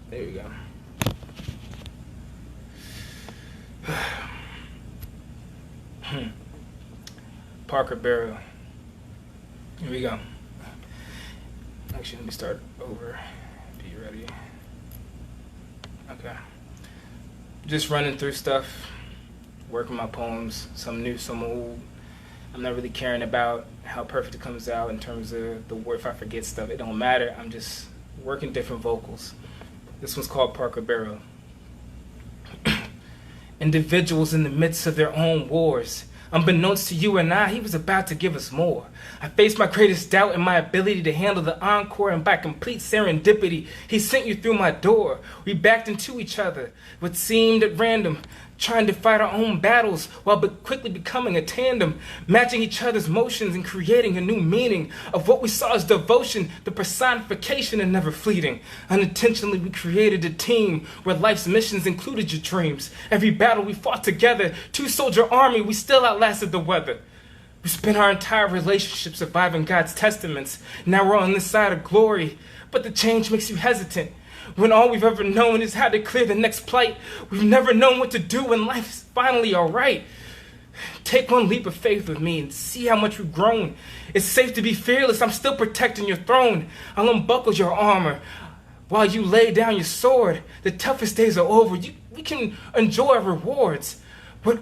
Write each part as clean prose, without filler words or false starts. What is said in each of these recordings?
There you go. Parker Barrow. Here we go. Actually, let me start over. Be ready. Okay. Just running through stuff, working my poems, some new, some old. I'm not really caring about how perfect it comes out in terms of the word. If I forget stuff, it don't matter. I'm just working different vocals. This one's called Parker Barrow. Individuals in the midst of their own wars. Unbeknownst to you and I, he was about to give us more. I faced my greatest doubt in my ability to handle the encore, and by complete serendipity, he sent you through my door. We backed into each other, what seemed at random, trying to fight our own battles while quickly becoming a tandem, matching each other's motions and creating a new meaning of what we saw as devotion, the personification and never fleeting. Unintentionally, we created a team where life's missions included your dreams. Every battle we fought together, two-soldier army, we still outlasted the weather. We spent our entire relationship surviving God's testaments. Now we're on this side of glory, but the change makes you hesitant. When all we've ever known is how to clear the next plight, we've never known what to do when life's finally all right. Take one leap of faith with me and see how much we've grown. It's safe to be fearless. I'm still protecting your throne. I'll unbuckle your armor while you lay down your sword. The toughest days are over. We can enjoy our rewards. What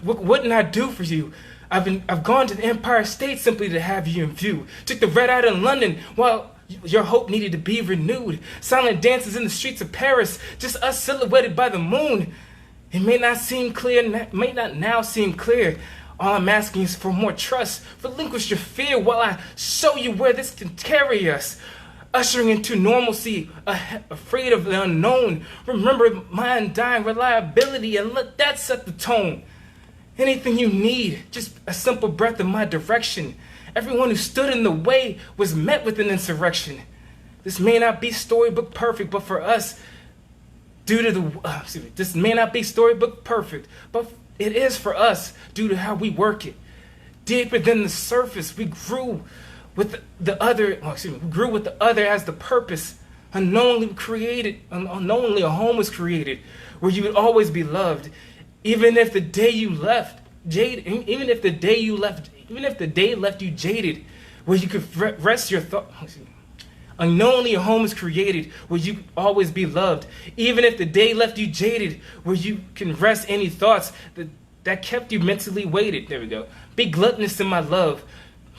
wouldn't I do for you? I've gone to the Empire State simply to have you in view. Took the red eye in London while your hope needed to be renewed. Silent dances in the streets of Paris, just us silhouetted by the moon. It may not now seem clear. All I'm asking is for more trust. Relinquish your fear while I show you where this can carry us. Ushering into normalcy, afraid of the unknown. Remember my undying reliability and let that set the tone. Anything you need, just a simple breath in my direction. Everyone who stood in the way was met with an insurrection. This may not be storybook perfect, but for us, this may not be storybook perfect, but it is for us due to how we work it. Deeper than the surface, we grew with the other. We grew with the other as the purpose. Unknowingly a home was created where you would always be loved, even if the day you left, even if the day left you jaded, where you could rest your thoughts. Unknowingly, a home is created where you always be loved, even if the day left you jaded, where you can rest any thoughts that kept you mentally weighted. There we go. Be gluttonous in my love.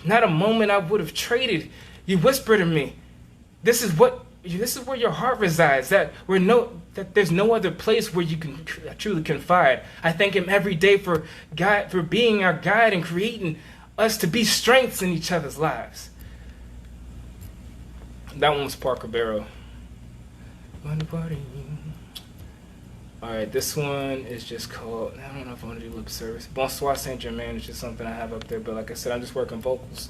Not a moment I would have traded. You whisper to me, this is where your heart resides. That there's no other place where you can truly confide. I thank him every day for being our guide and creating us to be strengths in each other's lives. That one was Parker Barrow. Alright, this one is just called, I don't know if I want to do lip service. Bonsoir Saint Germain is just something I have up there, but like I said, I'm just working vocals,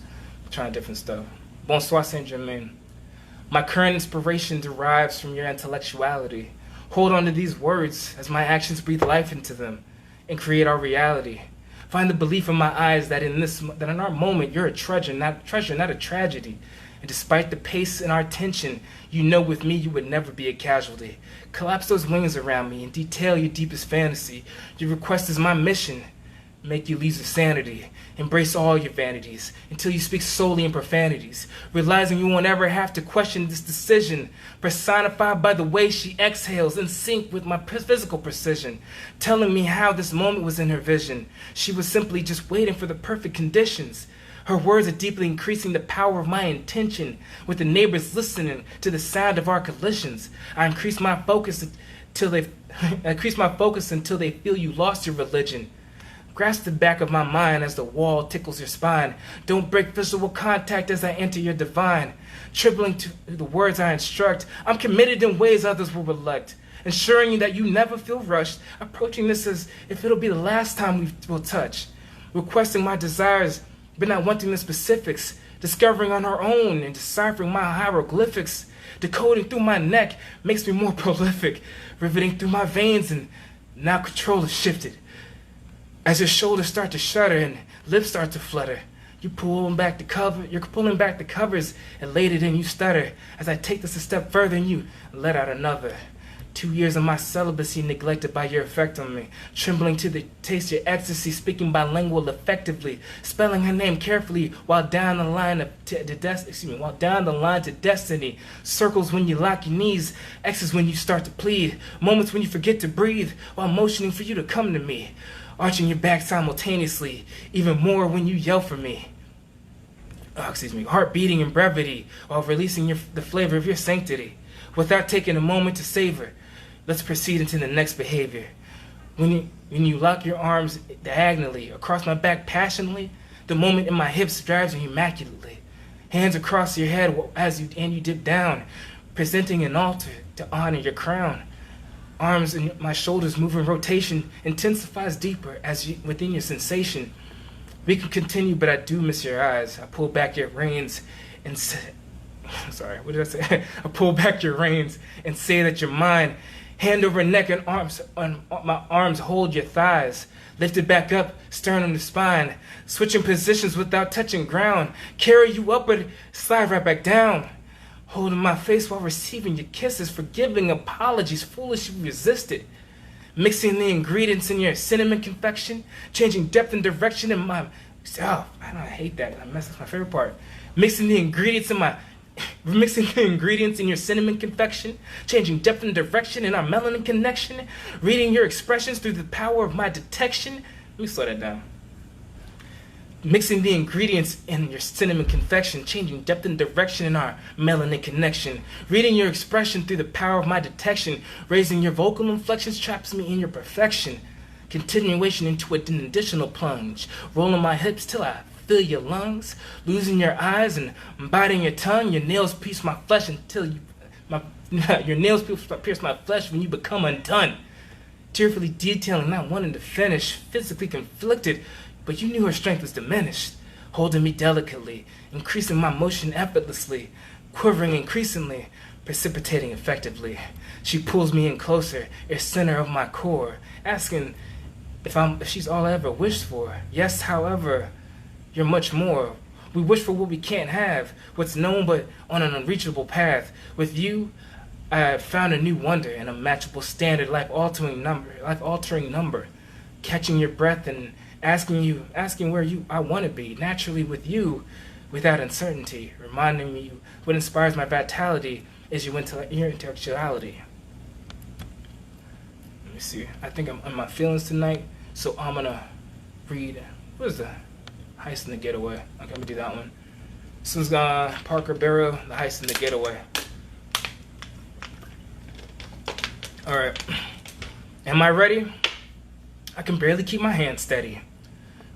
trying different stuff. Bonsoir Saint Germain. My current inspiration derives from your intellectuality. Hold on to these words as my actions breathe life into them and create our reality. Find the belief in my eyes that in our moment you're a treasure, not a tragedy. And despite the pace and our tension, you know with me you would never be a casualty. Collapse those wings around me and detail your deepest fantasy. Your request is my mission. Make you lose your sanity. Embrace all your vanities until you speak solely in profanities, realizing you won't ever have to question this decision, personified by the way she exhales in sync with my physical precision, telling me how this moment was in her vision. She was simply just waiting for the perfect conditions. Her words are deeply increasing the power of my intention, with the neighbors listening to the sound of our collisions. I increase my focus until they feel you lost your religion. Grasp the back of my mind as the wall tickles your spine. Don't break visual contact as I enter your divine. Tripling to the words I instruct, I'm committed in ways others will reluct, ensuring that you never feel rushed, approaching this as if it'll be the last time we will touch. Requesting my desires, but not wanting the specifics, discovering on our own and deciphering my hieroglyphics. Decoding through my neck makes me more prolific, riveting through my veins, and now control is shifted. As your shoulders start to shudder and lips start to flutter, You're pulling back the covers, elated and you stutter as I take this a step further and you let out another. 2 years of my celibacy neglected by your effect on me, trembling to the taste your ecstasy, speaking bilingual effectively, spelling her name carefully while down the line to destiny. Circles when you lock your knees, X's when you start to plead, moments when you forget to breathe while motioning for you to come to me, arching your back simultaneously, even more when you yell for me. Heart beating in brevity while releasing the flavor of your sanctity. Without taking a moment to savor, let's proceed into the next behavior. When you lock your arms diagonally across my back passionately, the moment in my hips drives me immaculately. Hands across your head as you dip down, presenting an altar to honor your crown. Arms and my shoulders move in rotation, intensifies deeper within your sensation. We can continue, but I do miss your eyes. I pull back your reins and say, I pull back your reins and say that you're mine. Hand over neck and my arms hold your thighs. Lifted back up, sternum to spine. Switching positions without touching ground. Carry you upward, slide right back down. Holding my face while receiving your kisses. Forgiving apologies, foolishly resisted. Mixing the ingredients in your cinnamon confection. Changing depth and direction in my... I hate that. That's my favorite part. Mixing the ingredients in your cinnamon confection, changing depth and direction in our melanin connection, reading your expressions through the power of my detection. Let me slow that down. Mixing the ingredients in your cinnamon confection, changing depth and direction in our melanin connection, reading your expression through the power of my detection, raising your vocal inflections traps me in your perfection. Continuation into an additional plunge, rolling my hips till I feel your lungs, losing your eyes and biting your tongue. Your nails pierce my flesh pierce my flesh when you become undone. Tearfully detailing, not wanting to finish, physically conflicted, but you knew her strength was diminished. Holding me delicately, increasing my motion effortlessly, quivering increasingly, precipitating effectively. She pulls me in closer, a center of my core, asking if she's all I ever wished for. Yes, however, you're much more. We wish for what we can't have, what's known but on an unreachable path. With you, I have found a new wonder, an unmatchable standard, life-altering number. Catching your breath and asking where I want to be, naturally with you, without uncertainty. Reminding me what inspires my vitality is your intellectuality. Let me see. I think I'm in my feelings tonight, so I'm gonna read. What is that? Heist in the Getaway. Okay, let me do that one. This one's Parker Barrow, The Heist in the Getaway. Alright. Am I ready? I can barely keep my hand steady.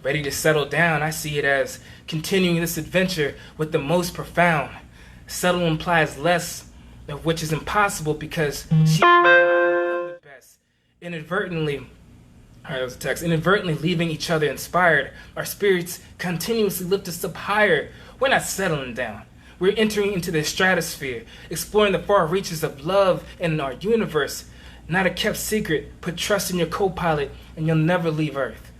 Ready to settle down, I see it as continuing this adventure with the most profound. Settle implies less, of which is impossible because she the best. Inadvertently leaving each other inspired. Our spirits continuously lift us up higher. We're not settling down. We're entering into the stratosphere, exploring the far reaches of love in our universe. Not a kept secret. Put trust in your co-pilot and you'll never leave Earth.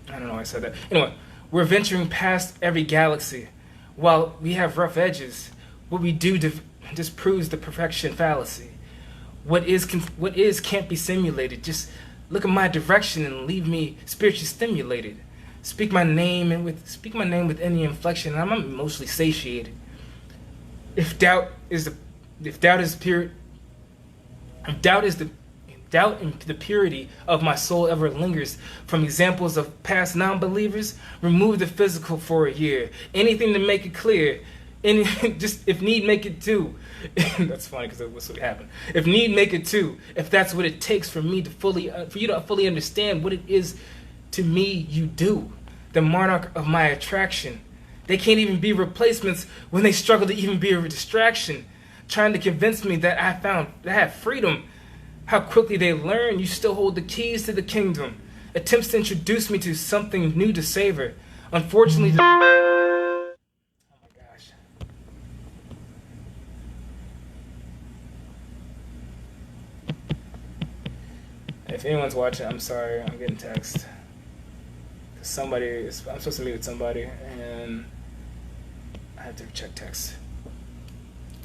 I don't know why I said that. Anyway, we're venturing past every galaxy. While we have rough edges, what we do disproves the perfection fallacy. What is can't be simulated. Just look at my direction and leave me spiritually stimulated. Speak my name with any inflection, and I'm emotionally satiated. If doubt in the purity of my soul ever lingers from examples of past non-believers, remove the physical for a year. Anything to make it clear. Just if need, make it two. That's funny because that's what happened. If need, make it two. If that's what it takes for you to fully understand what it is to me you do. The monarch of my attraction. They can't even be replacements when they struggle to even be a distraction. Trying to convince me that I have freedom. How quickly they learn you still hold the keys to the kingdom. Attempts to introduce me to something new to savor. Unfortunately, oh my gosh. If anyone's watching, I'm sorry, I'm getting text. I'm supposed to meet with somebody, and I have to check text.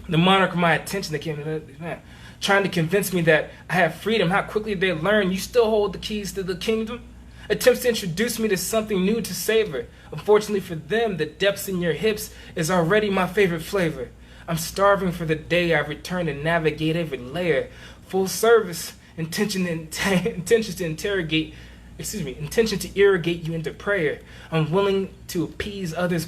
The monarch of my attention, they came man, trying to convince me that I have freedom. How quickly they learn you still hold the keys to the kingdom. Attempts to introduce me to something new to savor. Unfortunately for them, the depths in your hips is already my favorite flavor. I'm starving for the day I return to navigate every layer. Full service, intention to irrigate you into prayer. I'm willing to appease other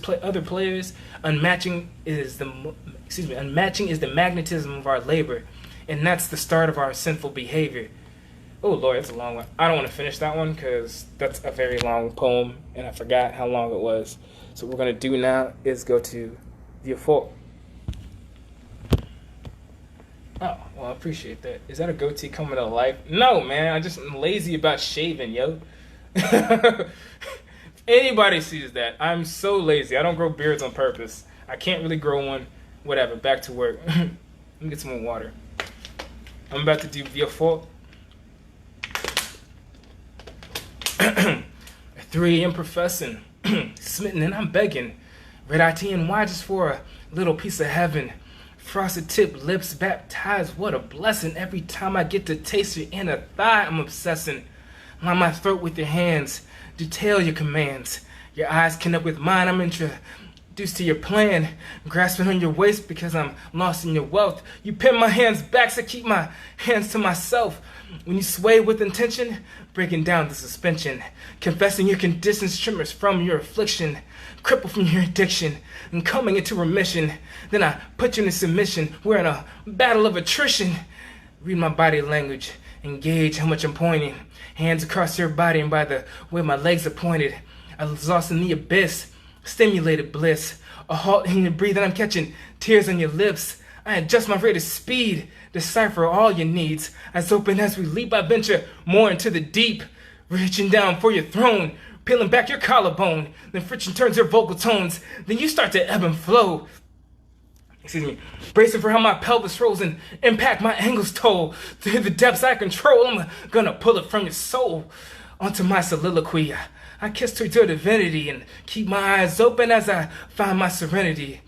players. Unmatching is the magnetism of our labor, and that's the start of our sinful behavior. Oh Lord, that's a long one. I don't want to finish that one because that's a very long poem, and I forgot how long it was. So what we're gonna do now is go to the fault. Oh, well, I appreciate that. Is that a goatee coming to life? No, man. I'm lazy about shaving, yo. Anybody sees that, I'm so lazy. I don't grow beards on purpose. I can't really grow one. Whatever, back to work. Let me get some more water. I'm about to do via fault. 3 a.m. professing, smitten and I'm begging. Red ITNY just for a little piece of heaven. Frosted tip lips baptized, what a blessing. Every time I get to taste your inner thigh, I'm obsessing. Line my throat with your hands, detail your commands. Your eyes connect with mine, I'm introduced to your plan. Grasping on your waist because I'm lost in your wealth. You pin my hands back so keep my hands to myself. When you sway with intention, breaking down the suspension. Confessing your conditions, tremors from your affliction. Crippled from your addiction and coming into remission. Then I put you in submission. We're in a battle of attrition. Read my body language, engage how much I'm pointing. Hands across your body and by the way my legs are pointed. I was lost in the abyss, stimulated bliss. A halt in your breathing, I'm catching tears on your lips. I adjust my rate of speed, decipher all your needs. As open as we leap, I venture more into the deep. Reaching down for your throne, peeling back your collarbone. Then friction turns your vocal tones. Then you start to ebb and flow. Bracing for how my pelvis rolls and impact my angles toll. Through the depths I control, I'm gonna pull it from your soul. Onto my soliloquy, I kiss to your divinity and keep my eyes open as I find my serenity.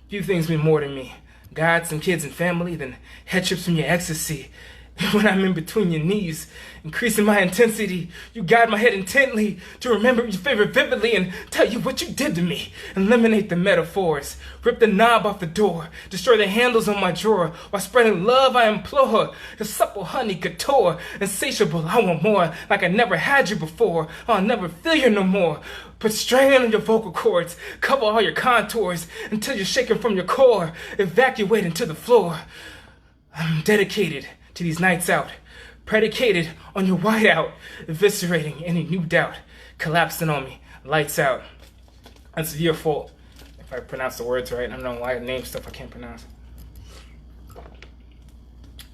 Few things mean more to me. God, some kids and family, than head trips from your ecstasy. When I'm in between your knees, increasing my intensity, you guide my head intently to remember your favorite vividly and tell you what you did to me. Eliminate the metaphors, rip the knob off the door, destroy the handles on my drawer. While spreading love, I implore the supple honey couture. Insatiable, I want more, like I never had you before. I'll never feel you no more. Put strain on your vocal cords, cover all your contours until you're shaken from your core. Evacuate into the floor. I'm dedicated to these nights out, predicated on your whiteout, eviscerating any new doubt, collapsing on me, lights out. That's your fault if I pronounce the words right. I don't know why I name stuff I can't pronounce.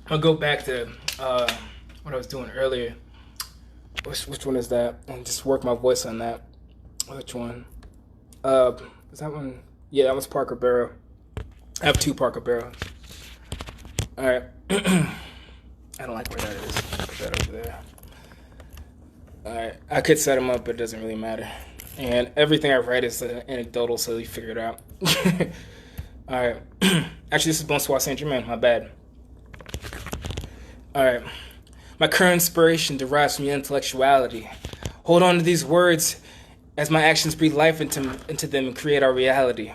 I'll go back to what I was doing earlier. Which one is that? And just work my voice on that. Which one? Is that one? Yeah, that was Parker Barrow. I have 2 Parker Barrows. All right. I don't like where that is. Put that over there. Alright, I could set them up, but it doesn't really matter. And everything I write is anecdotal, so you figure it out. Alright. Actually, this is Bonsoir Saint Germain, my bad. Alright. My current inspiration derives from your intellectuality. Hold on to these words as my actions breathe life into them and create our reality.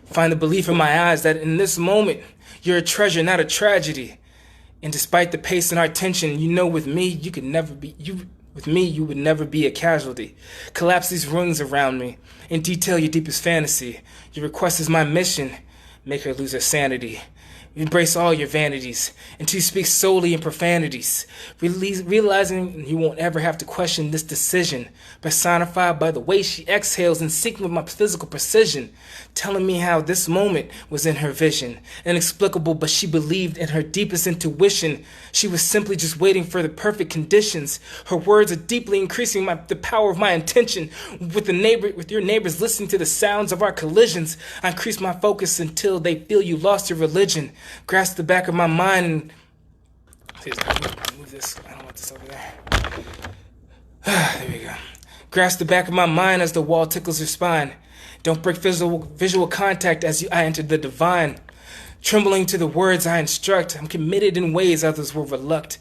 Find the belief in my eyes that in this moment, you're a treasure, not a tragedy. And despite the pace and our tension, you know with me, you would never be a casualty. Collapse these rings around me and detail your deepest fantasy. Your request is my mission. Make her lose her sanity. Embrace all your vanities until you speak solely in profanities. Realizing you won't ever have to question this decision. Personified by the way she exhales and seeking with my physical precision. Telling me how this moment was in her vision. Inexplicable, but she believed in her deepest intuition. She was simply just waiting for the perfect conditions. Her words are deeply increasing the power of my intention. With your neighbors listening to the sounds of our collisions, I increase my focus until they feel you lost your religion. Grasp the back of my mind and move this. I don't want this over there. There we go. Grasp the back of my mind as the wall tickles your spine. Don't break visual contact as I enter the divine. Trembling to the words I instruct, I'm committed in ways others will reluct.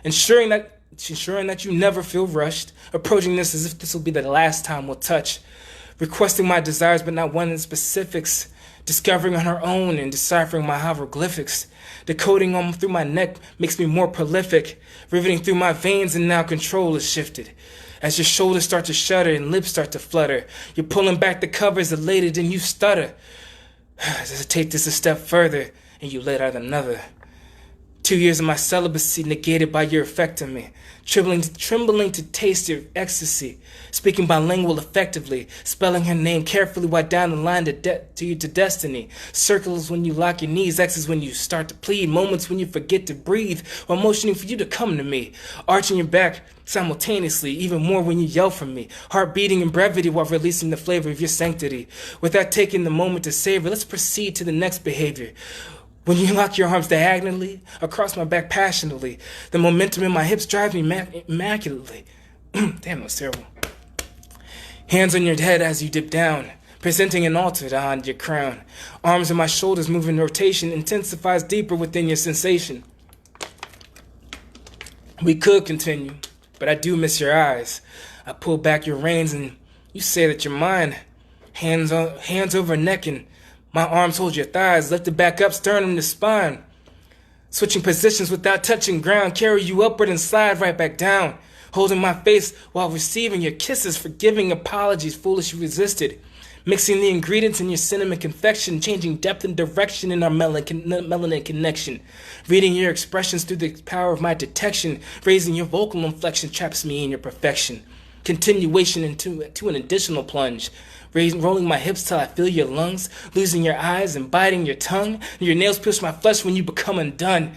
Ensuring that you never feel rushed. Approaching this as if this will be the last time we'll touch. Requesting my desires but not wanting specifics. Discovering on her own and deciphering my hieroglyphics. Decoding on through my neck makes me more prolific. Riveting through my veins and now control is shifted. As your shoulders start to shudder and lips start to flutter, you're pulling back the covers elated and you stutter. As I take this a step further and you let out another. 2 years of my celibacy negated by your effect on me. Trembling to taste your ecstasy. Speaking bilingual effectively. Spelling her name carefully while down the line to destiny. Circles when you lock your knees. X's when you start to plead. Moments when you forget to breathe. While motioning for you to come to me. Arching your back simultaneously. Even more when you yell for me. Heart beating in brevity while releasing the flavor of your sanctity. Without taking the moment to savor, let's proceed to the next behavior. When you lock your arms diagonally across my back passionately, the momentum in my hips drives me immaculately. Damn, that was terrible. Hands on your head as you dip down, presenting an altar on your crown. Arms on my shoulders move in rotation, intensifies deeper within your sensation. We could continue, but I do miss your eyes. I pull back your reins and you say that you're mine. Hands over neck and my arms hold your thighs, lifted back up, sternum to spine. Switching positions without touching ground, carry you upward and slide right back down. Holding my face while receiving your kisses, forgiving apologies, foolishly resisted. Mixing the ingredients in your cinnamon confection, changing depth and direction in our melanin connection. Reading your expressions through the power of my detection, raising your vocal inflection traps me in your perfection. Continuation into an additional plunge. Rolling my hips till I feel your lungs, losing your eyes and biting your tongue. Your nails pierce my flesh when you become undone.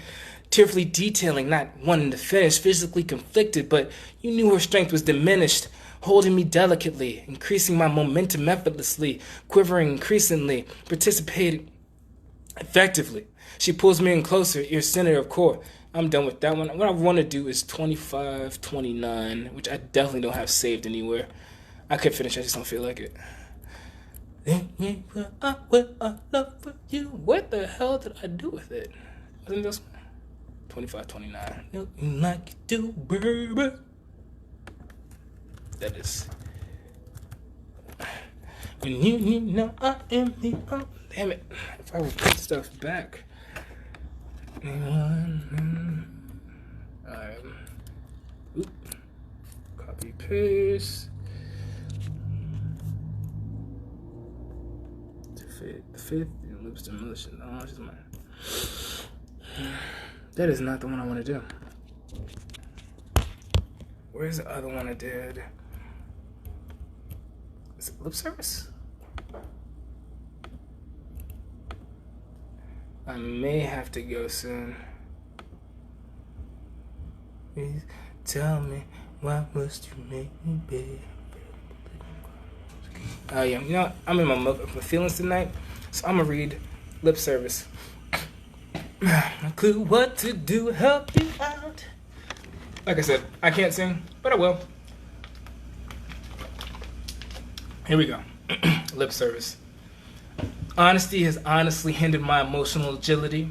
Tearfully detailing, not wanting to finish, physically conflicted, but you knew her strength was diminished. Holding me delicately, increasing my momentum effortlessly, quivering increasingly, participating effectively. She pulls me in closer, ear center of core. I'm done with that one. What I want to do is 25, 29, which I definitely don't have saved anywhere. I could finish, I just don't feel like it. What the hell did I do with it? Wasn't this one? 25, 29. Like you do, baby. That is. When you know I am the. Damn it. If I would put stuff back. Copy, paste. The fifth, loops to militia. Oh, just mine. That is not the one I want to do. Where's the other one I did? Is it lip service? I may have to go soon. Please tell me why must you make me big? Oh yeah, you know what? I'm in my feelings tonight, so I'm gonna read lip service. No clue what to do, help you out. Like I said, I can't sing, but I will. Here we go. Lip service. Honesty has honestly hindered my emotional agility.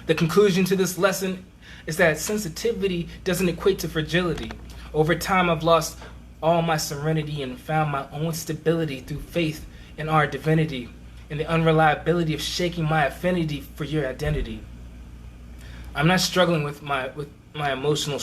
The conclusion to this lesson is that sensitivity doesn't equate to fragility. Over time, I've lost all my serenity and found my own stability through faith in our divinity and the unreliability of shaking my affinity for your identity. I'm not struggling with my emotional.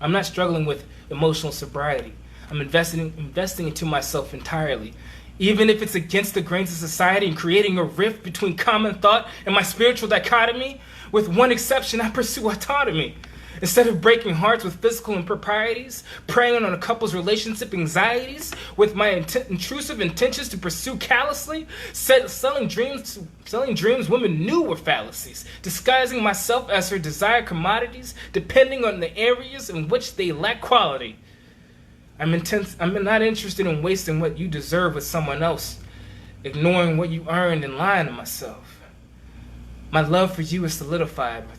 I'm not struggling with emotional sobriety. I'm investing into myself entirely, even if it's against the grains of society and creating a rift between common thought and my spiritual dichotomy. With one exception, I pursue autonomy. Instead of breaking hearts with physical improprieties, preying on a couple's relationship anxieties, with my intrusive intentions to pursue callously, selling dreams women knew were fallacies, disguising myself as her desired commodities, depending on the areas in which they lack quality. I'm not interested in wasting what you deserve with someone else, ignoring what you earned and lying to myself. My love for you is solidified with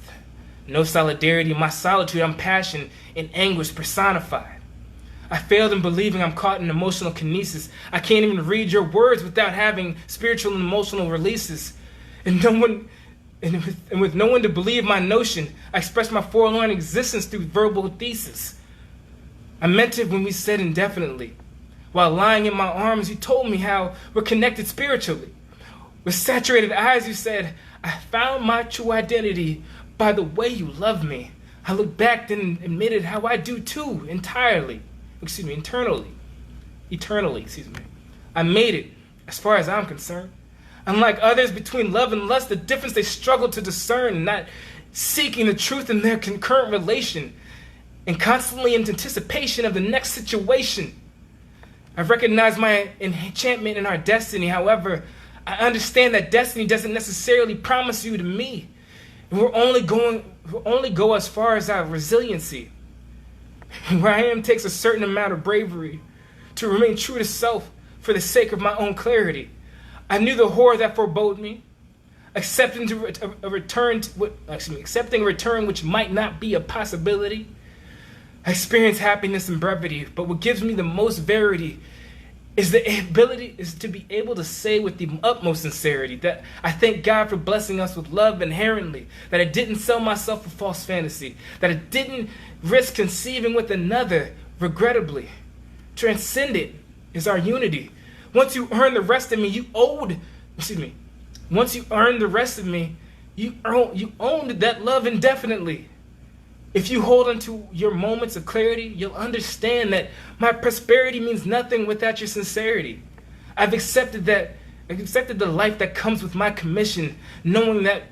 no solidarity, my solitude, I'm passion and anguish personified. I failed in believing I'm caught in emotional kinesis. I can't even read your words without having spiritual and emotional releases. And with no one to believe my notion, I expressed my forlorn existence through verbal thesis. I meant it when we said indefinitely. While lying in my arms, you told me how we're connected spiritually. With saturated eyes, you said, I found my true identity by the way you love me. I looked back then and admitted how I do too, eternally. I made it, as far as I'm concerned. Unlike others, between love and lust, the difference they struggle to discern, not seeking the truth in their concurrent relation, and constantly in anticipation of the next situation. I recognize my enchantment in our destiny. However, I understand that destiny doesn't necessarily promise you to me. We'll only go as far as our resiliency. Where I am takes a certain amount of bravery to remain true to self for the sake of my own clarity. I knew the horror that forebode me, accepting a return which might not be a possibility. I experience happiness and brevity, but what gives me the most verity is to be able to say with the utmost sincerity that I thank God for blessing us with love inherently, that I didn't sell myself for false fantasy, that I didn't risk conceiving with another regrettably. Transcendent is our unity. Once you earn the rest of me, Once you earn the rest of me, you owned that love indefinitely. If you hold onto your moments of clarity, you'll understand that my prosperity means nothing without your sincerity. I've accepted the life that comes with my commission, knowing that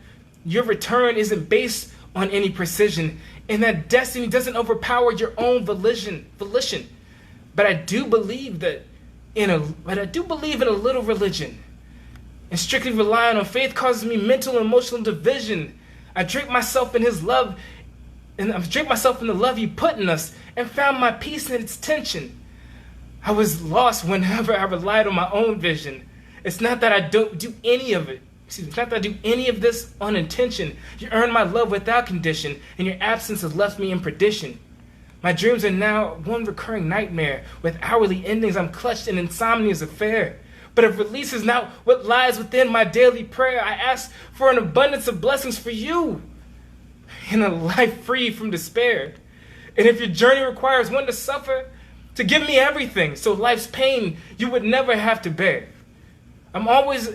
your return isn't based on any precision, and that destiny doesn't overpower your own volition. But I do believe in a little religion, and strictly relying on faith causes me mental and emotional division. I drink myself in his love, and I drink myself in the love he put in us, and found my peace in its tension. I was lost whenever I relied on my own vision. It's not that I don't do any of it. It's not that I do any of this on intention. You earned my love without condition, and your absence has left me in perdition. My dreams are now one recurring nightmare, with hourly endings I'm clutched in insomnia's affair. But if release is not what lies within my daily prayer, I ask for an abundance of blessings for you, in a life free from despair. And if your journey requires one to suffer, to give me everything, so life's pain you would never have to bear. I'm always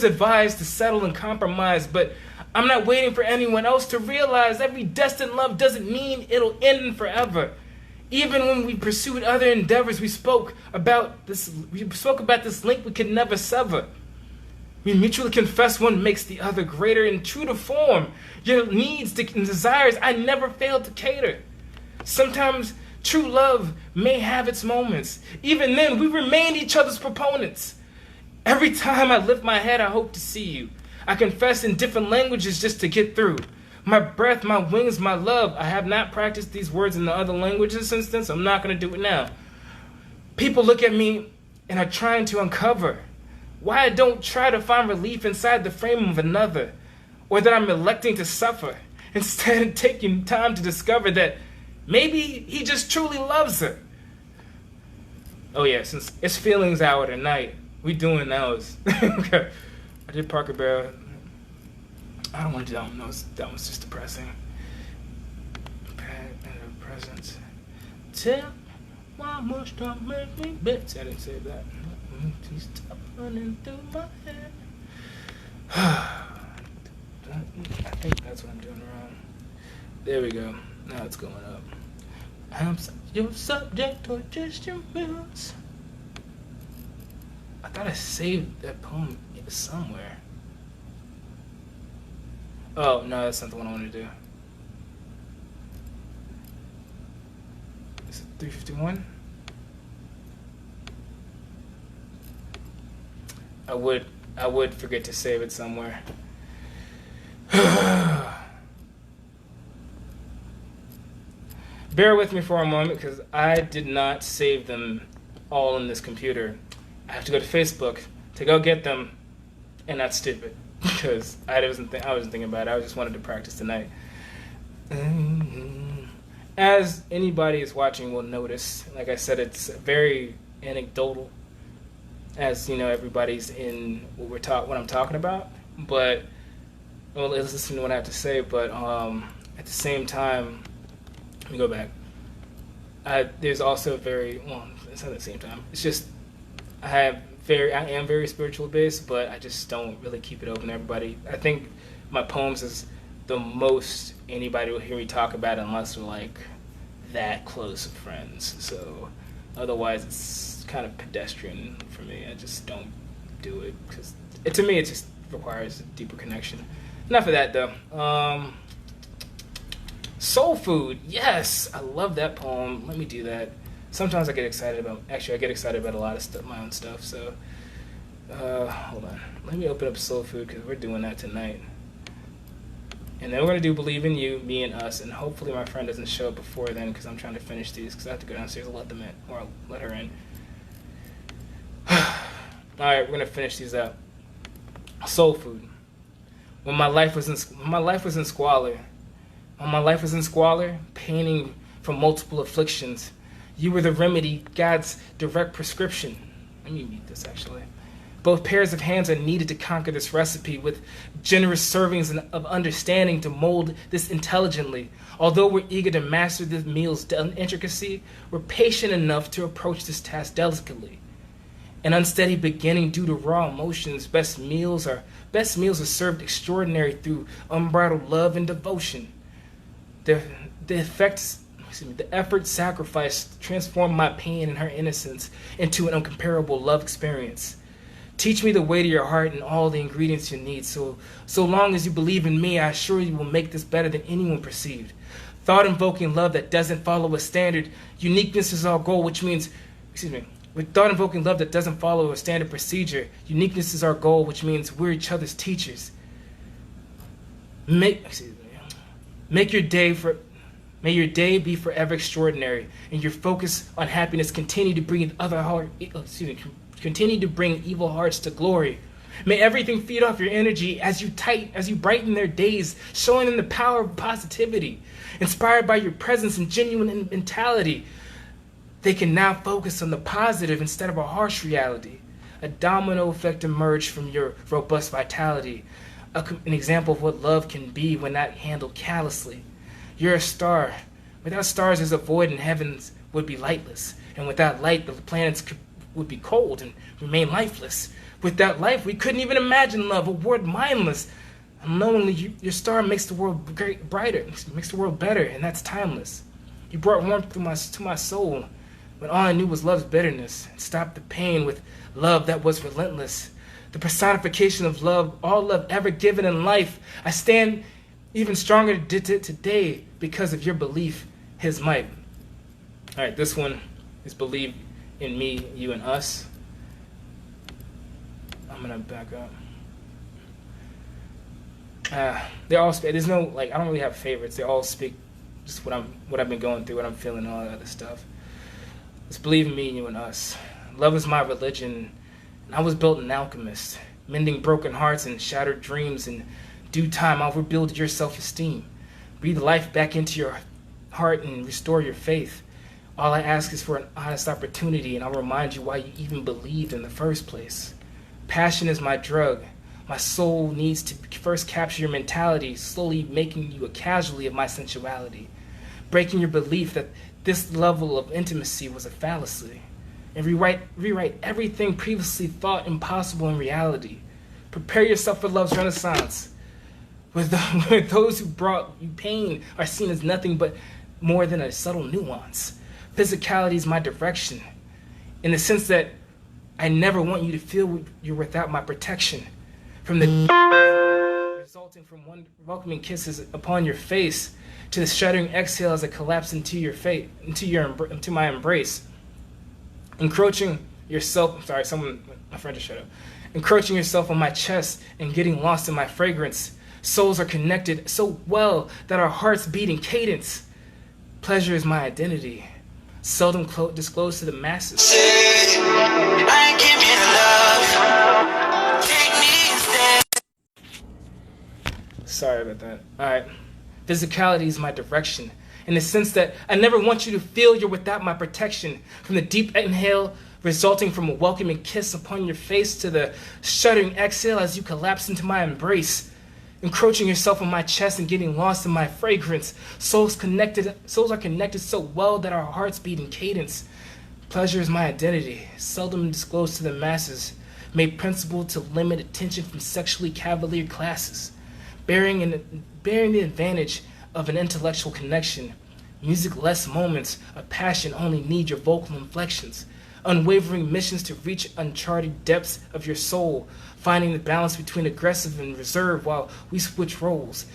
advised to settle and compromise, but I'm not waiting for anyone else to realize every destined love doesn't mean it'll end forever. Even when we pursued other endeavors, we spoke about this link we could never sever. We mutually confess one makes the other greater, and true to form, your needs and desires I never failed to cater. Sometimes true love may have its moments. Even then, we remain each other's proponents. Every time I lift my head, I hope to see you. I confess in different languages just to get through. My breath, my wings, my love. I have not practiced these words in the other languages since then, so I'm not going to do it now. People look at me and are trying to uncover why I don't try to find relief inside the frame of another, or that I'm electing to suffer, instead of taking time to discover that maybe he just truly loves her. Oh yeah, since it's feelings hour tonight, we doing those. I did Parker Bear. I don't want to do that one. That one's just depressing. Presence. Tell why must I make me bets? I didn't say that. Stop running through my head. I think that's what I'm doing wrong. There we go. Now it's going up. I'm your subject or just your moods. I thought I saved that poem somewhere. Oh, no, that's not the one I want to do. Is it 351? I would forget to save it somewhere. Bear with me for a moment, because I did not save them all in this computer. I have to go to Facebook to go get them, and that's stupid, because I wasn't thinking about it. I just wanted to practice tonight. As anybody is watching will notice, like I said, it's very anecdotal, as you know, everybody's in what I'm talking about. But well, let's listen to what I have to say. But at the same time, let me go back. There's also it's not at the same time. It's just I am very spiritual based, but I just don't really keep it open to everybody. I think my poems is the most anybody will hear me talk about unless we're like that close of friends. So otherwise, it's kind of pedestrian for me. I just don't do it because to me it just requires a deeper connection. Enough of that though. Soul food, yes, I love that poem. Let me do that. Sometimes I get excited about. Actually, I get excited about a lot of stuff, my own stuff. So, hold on. Let me open up soul food because we're doing that tonight. And then we're gonna do "Believe in You," me and us, and hopefully my friend doesn't show up before then because I'm trying to finish these because I have to go downstairs and let them in, or I'll let her in. All right, we're gonna finish these up. Soul food. When my life was in squalor. When my life was in squalor, painting from multiple afflictions, you were the remedy, God's direct prescription. Let me read this actually. Both pairs of hands are needed to conquer this recipe with generous servings of understanding to mold this intelligently. Although we're eager to master the meal's intricacy, we're patient enough to approach this task delicately. An unsteady beginning due to raw emotions, best meals are served extraordinary through unbridled love and devotion. The effort sacrifice transformed my pain and her innocence into an incomparable love experience. Teach me the way to your heart and all the ingredients you need. So long as you believe in me, I assure you will make this better than anyone perceived. Thought-invoking love that doesn't follow a standard. Uniqueness is our goal, which means, with thought-invoking love that doesn't follow a standard procedure, uniqueness is our goal, which means we're each other's teachers. May your day be forever extraordinary, and your focus on happiness continue to bring evil hearts to glory. May everything feed off your energy as you brighten their days, showing them the power of positivity. Inspired by your presence and genuine mentality, they can now focus on the positive instead of a harsh reality. A domino effect emerged from your robust vitality. An example of what love can be when not handled callously. You're a star. Without stars, there's a void and heavens would be lightless. And without light, the planets would be cold and remain lifeless. Without life, we couldn't even imagine love, a word mindless. Unknowingly, your star makes the world brighter, makes the world better, and that's timeless. You brought warmth to my soul when all I knew was love's bitterness. Stopped the pain with love that was relentless. The personification of love, all love ever given in life. I stand even stronger today because of your belief, his might. All right, this one is believe in me, you, and us. I'm gonna back up. They all speak. There's no I don't really have favorites. They all speak just what I've been going through, what I'm feeling, all that other stuff. Let's believe in me, you, and us. Love is my religion. I was built an alchemist, mending broken hearts and shattered dreams. In due time, I'll rebuild your self-esteem, breathe life back into your heart, and restore your faith. All I ask is for an honest opportunity, and I'll remind you why you even believed in the first place. Passion is my drug. My soul needs to first capture your mentality, slowly making you a casualty of my sensuality, breaking your belief that this level of intimacy was a fallacy, and rewrite everything previously thought impossible in reality. Prepare yourself for love's renaissance, where those who brought you pain are seen as nothing but more than a subtle nuance. Physicality is my direction, in the sense that I never want you to feel you're without my protection. From the resulting from one welcoming kisses upon your face to the shuddering exhale as I collapse into your fate, into my embrace. Encroaching yourself, my friend just shut up. Encroaching yourself on my chest and getting lost in my fragrance. Souls are connected so well that our hearts beat in cadence. Pleasure is my identity, seldom disclosed to the masses. I give you love. Take me instead. Sorry about that. All right. Physicality is my direction, in the sense that I never want you to feel you're without my protection. From the deep inhale resulting from a welcoming kiss upon your face to the shuddering exhale as you collapse into my embrace, encroaching yourself on my chest and getting lost in my fragrance. Souls are connected so well that our hearts beat in cadence. Pleasure is my identity, seldom disclosed to the masses, made principled to limit attention from sexually cavalier classes, bearing the advantage of an intellectual connection. Music-less moments of passion only need your vocal inflections, unwavering missions to reach uncharted depths of your soul, finding the balance between aggressive and reserve while we switch roles,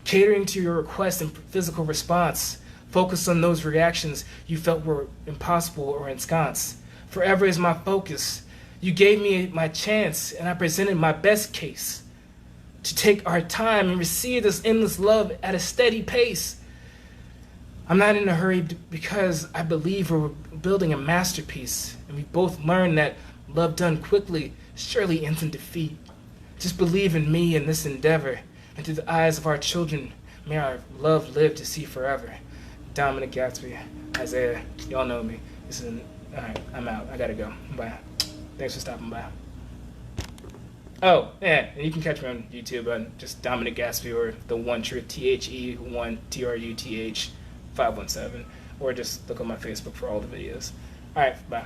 catering to your request and physical response. Focus on those reactions you felt were impossible or ensconced. Forever is my focus. You gave me my chance, and I presented my best case to take our time and receive this endless love at a steady pace. I'm not in a hurry because I believe we're building a masterpiece, and we both learned that love done quickly surely ends in defeat. Just believe in me in this endeavor, and through the eyes of our children, may our love live to see forever. Dominic, Gatsby, Isaiah, y'all know me. Alright, I'm out. I gotta go. Bye. Thanks for stopping by. Oh, yeah, and you can catch me on YouTube on just Dominic Gatsby or the One Truth, THE1 TRUTH 517, or just look on my Facebook for all the videos. Alright, bye.